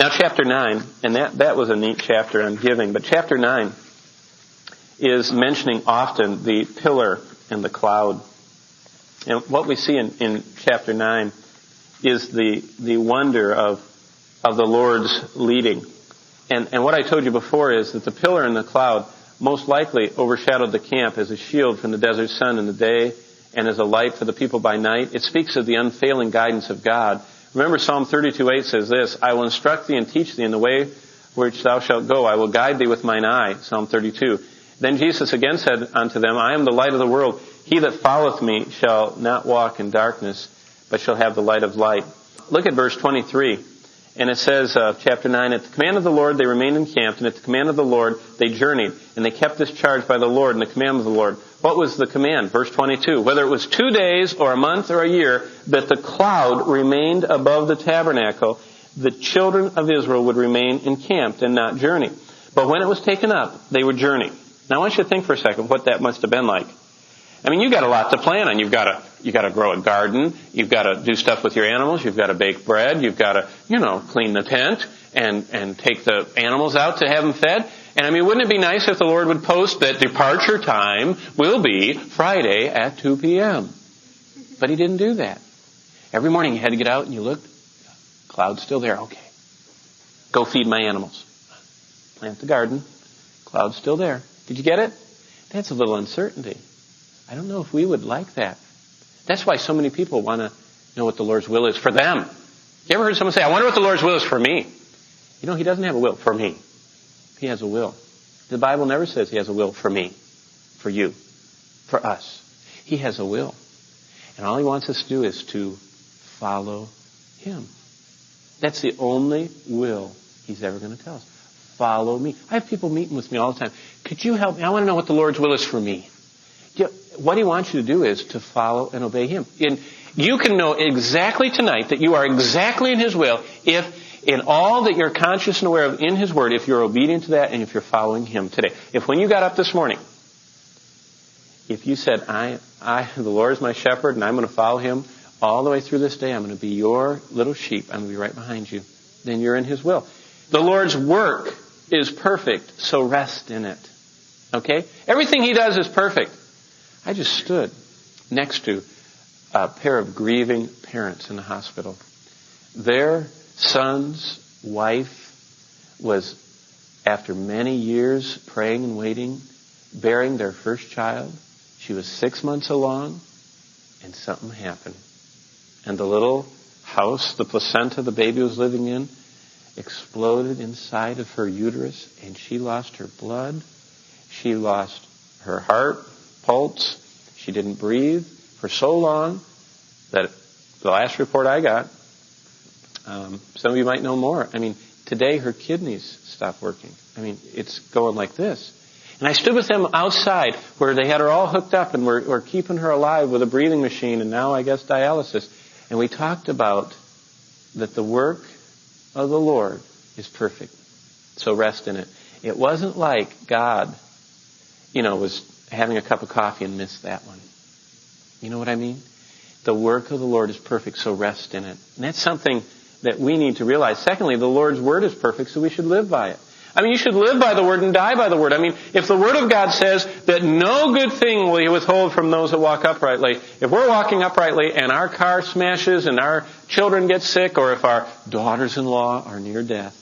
Now chapter 9, and that was a neat chapter on giving, but chapter 9 is mentioning often the pillar and the cloud. And what we see in chapter 9 is the wonder of the Lord's leading. And what I told you before is that the pillar and the cloud most likely overshadowed the camp as a shield from the desert sun in the day and as a light for the people by night. It speaks of the unfailing guidance of God. Remember Psalm 32:8 says this, I will instruct thee and teach thee in the way which thou shalt go. I will guide thee with mine eye, Psalm 32. Then Jesus again said unto them, I am the light of the world. He that followeth me shall not walk in darkness, but shall have the light of light. Look at verse 23. And it says, chapter 9, at the command of the Lord they remained encamped, and at the command of the Lord they journeyed, and they kept this charge by the Lord and the command of the Lord. What was the command? Verse 22. Whether it was 2 days or a month or a year, that the cloud remained above the tabernacle, the children of Israel would remain encamped and not journey. But when it was taken up, they would journey. Now I want you to think for a second what that must have been like. I mean, you've got a lot to plan on. You've got to grow a garden. You've got to do stuff with your animals. You've got to bake bread. You've got to, clean the tent and take the animals out to have them fed. And I mean, wouldn't it be nice if the Lord would post that departure time will be Friday at 2 p.m.? But He didn't do that. Every morning you had to get out and you looked. Cloud's still there. Okay. Go feed my animals. Plant the garden. Cloud's still there. Did you get it? That's a little uncertainty. I don't know if we would like that. That's why so many people want to know what the Lord's will is for them. You ever heard someone say, I wonder what the Lord's will is for me? He doesn't have a will for me. He has a will. The Bible never says He has a will for me, for you, for us. He has a will. And all He wants us to do is to follow Him. That's the only will He's ever going to tell us. Follow me. I have people meeting with me all the time. Could you help me? I want to know what the Lord's will is for me. What He wants you to do is to follow and obey Him. And you can know exactly tonight that you are exactly in His will if in all that you're conscious and aware of in His Word, if you're obedient to that and if you're following Him today. If when you got up this morning, if you said, the Lord is my shepherd and I'm going to follow Him all the way through this day, I'm going to be your little sheep, I'm going to be right behind you, then you're in His will. The Lord's work is perfect, so rest in it. Okay? Everything He does is perfect. I just stood next to a pair of grieving parents in the hospital. Their son's wife was, after many years praying and waiting, bearing their first child. She was 6 months along, and something happened. And the little house, the placenta the baby was living in, exploded inside of her uterus, and she lost her blood. She lost her heart, pulse. She didn't breathe for so long that the last report I got, some of you might know more. I mean, today her kidneys stopped working. I mean, it's going like this. And I stood with them outside where they had her all hooked up and were keeping her alive with a breathing machine and now I guess dialysis. And we talked about that the work of the Lord is perfect. So rest in it. It wasn't like God, was having a cup of coffee and missed that one. You know what I mean? The work of the Lord is perfect, so rest in it. And that's something that we need to realize. Secondly, the Lord's Word is perfect, so we should live by it. I mean, you should live by the Word and die by the Word. I mean, if the Word of God says that no good thing will He withhold from those that walk uprightly, if we're walking uprightly and our car smashes and our children get sick, or if our daughters-in-law are near death,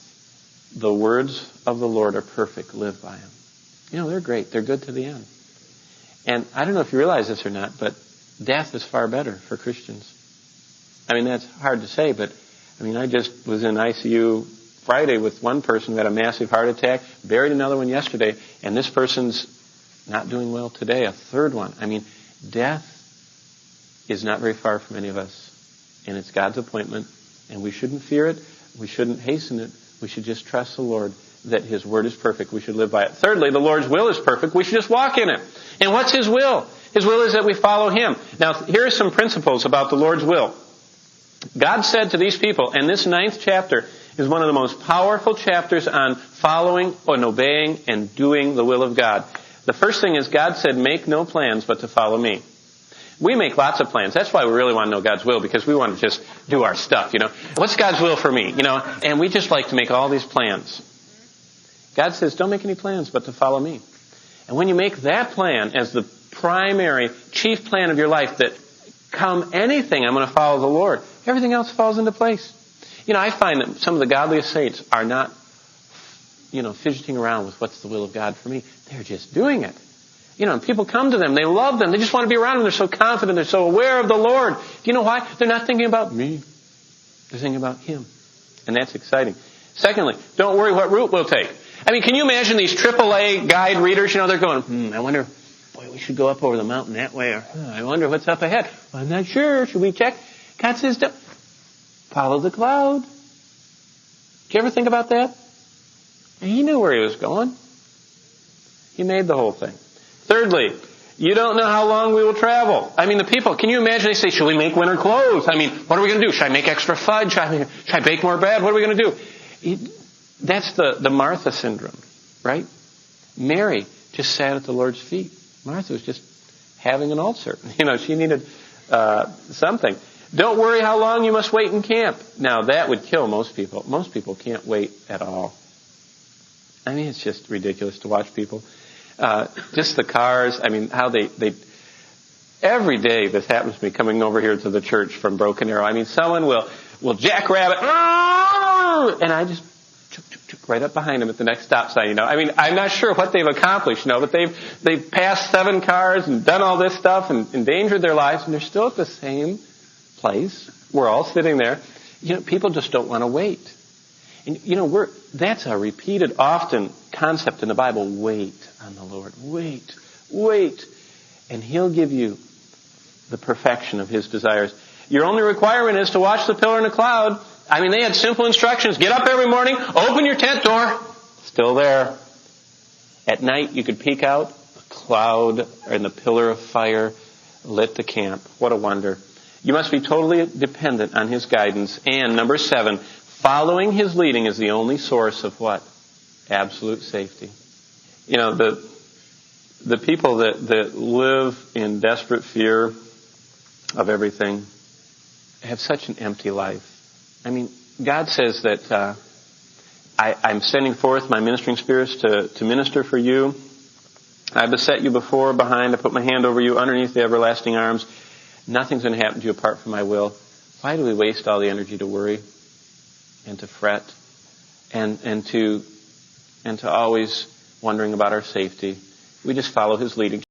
the words of the Lord are perfect. Live by them. They're great. They're good to the end. And I don't know if you realize this or not, but death is far better for Christians. I mean, that's hard to say, but I just was in ICU Friday with one person who had a massive heart attack, buried another one yesterday, and this person's not doing well today, a third one. I mean, death is not very far from any of us, and it's God's appointment, and we shouldn't fear it, we shouldn't hasten it, we should just trust the Lord that His Word is perfect. We should live by it. Thirdly, the Lord's will is perfect. We should just walk in it. And what's His will? His will is that we follow Him. Now, here are some principles about the Lord's will. God said to these people, and this 9th chapter is one of the most powerful chapters on following and obeying and doing the will of God. The first thing is God said, make no plans but to follow me. We make lots of plans. That's why we really want to know God's will, because we want to just do our stuff, What's God's will for me, And we just like to make all these plans. God says, don't make any plans but to follow me. And when you make that plan as the primary, chief plan of your life, that come anything, I'm going to follow the Lord, everything else falls into place. I find that some of the godliest saints are not, fidgeting around with what's the will of God for me. They're just doing it. And people come to them, they love them, they just want to be around them, they're so confident, they're so aware of the Lord. Do you know why? They're not thinking about me. They're thinking about Him. And that's exciting. Secondly, don't worry what route we'll take. Can you imagine these AAA guide readers, they're going, I wonder, boy, we should go up over the mountain that way, or I wonder what's up ahead. Well, I'm not sure. Should we check? God says, follow the cloud. Did you ever think about that? He knew where he was going. He made the whole thing. Thirdly, you don't know how long we will travel. The people, can you imagine, they say, should we make winter clothes? What are we going to do? Should I make extra fudge? Should I bake more bread? What are we going to do? That's the Martha syndrome, right? Mary just sat at the Lord's feet. Martha was just having an ulcer. She needed something. Don't worry how long you must wait in camp. Now, that would kill most people. Most people can't wait at all. It's just ridiculous to watch people. Just the cars, how they every day this happens to me coming over here to the church from Broken Arrow. Someone will jackrabbit, and I just right up behind them at the next stop sign, I'm not sure what they've accomplished, but they've passed 7 cars and done all this stuff and endangered their lives, and they're still at the same place. We're all sitting there. People just don't want to wait. And, that's a repeated, often concept in the Bible. Wait on the Lord. Wait. And He'll give you the perfection of His desires. Your only requirement is to watch the pillar and the cloud. They had simple instructions. Get up every morning, open your tent door. Still there. At night, you could peek out. The cloud and the pillar of fire lit the camp. What a wonder. You must be totally dependent on His guidance. And number 7, following His leading is the only source of what? Absolute safety. The people that live in desperate fear of everything have such an empty life. God says that I'm sending forth my ministering spirits to minister for you. I beset you before, behind. I put my hand over you, underneath the everlasting arms. Nothing's going to happen to you apart from my will. Why do we waste all the energy to worry and to fret and to always wondering about our safety? We just follow His leading.